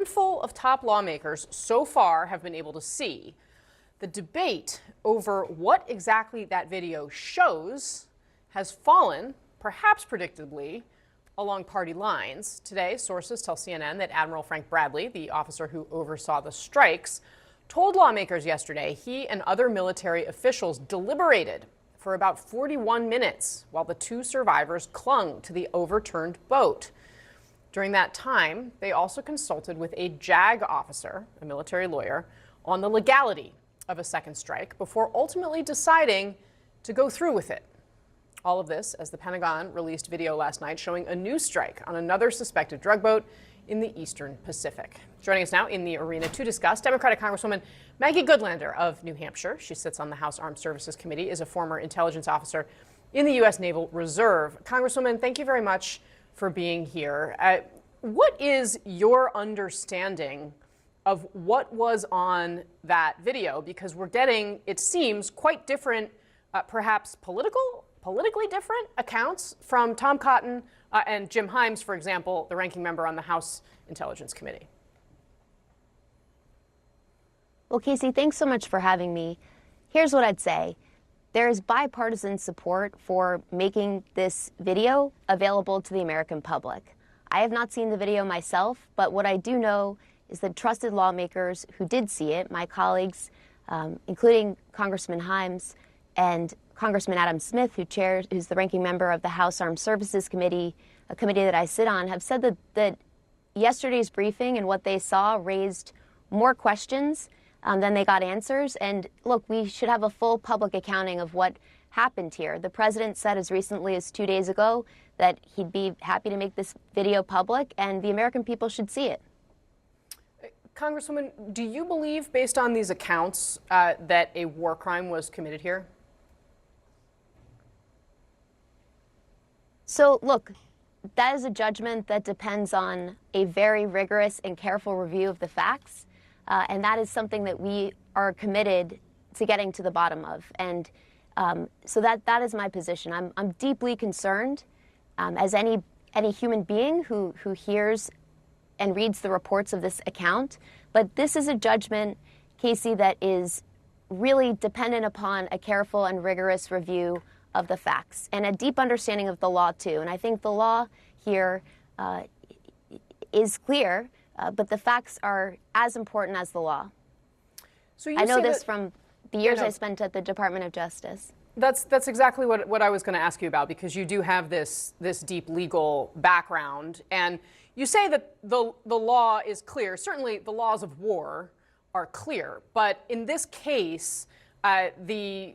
Handful of top lawmakers so far have been able to see. The debate over what exactly that video shows has fallen, perhaps predictably, along party lines. Today, sources tell CNN that Admiral Frank Bradley, the officer who oversaw the strikes, told lawmakers yesterday he and other military officials deliberated for about 41 minutes while the two survivors clung to the overturned boat. During that time, they also consulted with a JAG officer, a military lawyer, on the legality of a second strike before ultimately deciding to go through with it. All of this as the Pentagon released video last night showing a new strike on another suspected drug boat in the Eastern Pacific. Joining us now in the arena to discuss, Democratic Congresswoman Maggie Goodlander of New Hampshire. She sits on the House Armed Services Committee, is a former intelligence officer in the U.S. Naval Reserve. Congresswoman, thank you very much for being here. What is your understanding of what was on that video? Because we're getting, it seems, quite different, perhaps politically different accounts from Tom Cotton and Jim Himes, for example, the ranking member on the House Intelligence Committee. Well, Casey, thanks so much for having me. Here's what I'd say. There is bipartisan support for making this video available to the American public. I have not seen the video myself, but what I do know is that trusted lawmakers who did see it, my colleagues, including Congressman Himes and Congressman Adam Smith, who's the ranking member of the House Armed Services Committee, a committee that I sit on, have said that yesterday's briefing and what they saw raised more questions than they got answers. And look, we should have a full public accounting of what happened here. The president said as recently as 2 days ago that he'd be happy to make this video public, and the American people should see it. Congresswoman, do you believe, based on these accounts, that a war crime was committed here? So, look, that is a judgment that depends on a very rigorous and careful review of the facts. And that is something that we are committed to getting to the bottom of. And so that is my position. I'm deeply concerned, as any human being who hears and reads the reports of this account. But this is a judgment, Casey, that is really dependent upon a careful and rigorous review of the facts and a deep understanding of the law, too. And I think the law here is clear. But the facts are as important as the law. So I know this from the years I spent at the Department of Justice. That's exactly what I was going to ask you about, because you do have this deep legal background, and you say that the law is clear. Certainly, the laws of war are clear, but in this case, the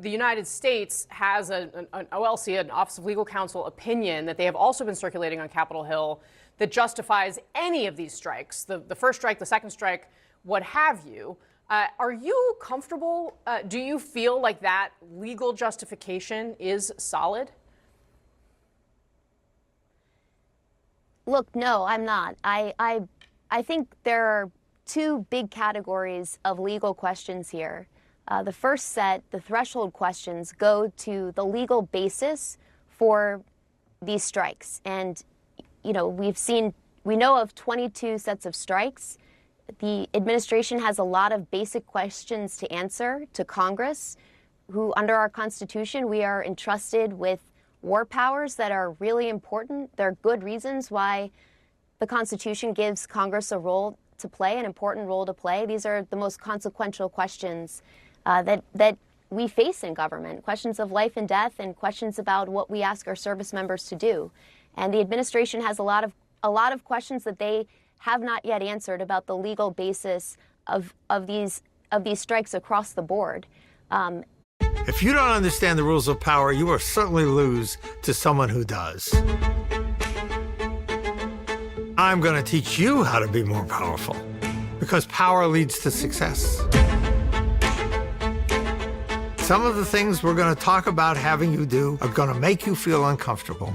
United States has an OLC, an Office of Legal Counsel, opinion that they have also been circulating on Capitol Hill that justifies any of these strikes, the first strike, the second strike, what have you. Are you comfortable? Do you feel like that legal justification is solid? Look, no, I'm not. I think there are two big categories of legal questions here. The first set, the threshold questions, go to the legal basis for these strikes. And you know, we know of 22 sets of strikes. The administration has a lot of basic questions to answer to Congress, who under our Constitution, we are entrusted with war powers that are really important. There are good reasons why the Constitution gives Congress a role to play, an important role to play. These are the most consequential questions that we face in government, questions of life and death and questions about what we ask our service members to do. And the administration has a lot of questions that they have not yet answered about the legal basis of these strikes across the board. If you don't understand the rules of power, you will certainly lose to someone who does. I'm going to teach you how to be more powerful, because power leads to success. Some of the things we're going to talk about having you do are going to make you feel uncomfortable.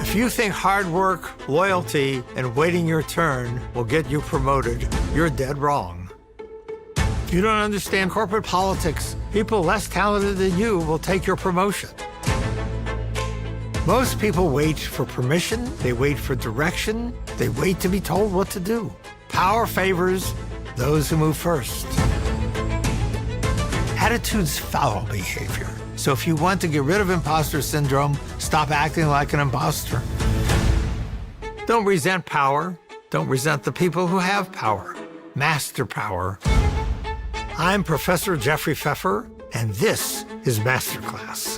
If you think hard work, loyalty, and waiting your turn will get you promoted, you're dead wrong. If you don't understand corporate politics, people less talented than you will take your promotion. Most people wait for permission, they wait for direction, they wait to be told what to do. Power favors those who move first. Attitudes follow behavior. So if you want to get rid of imposter syndrome, stop acting like an imposter. Don't resent power. Don't resent the people who have power. Master power. I'm Professor Jeffrey Pfeffer, and this is Masterclass.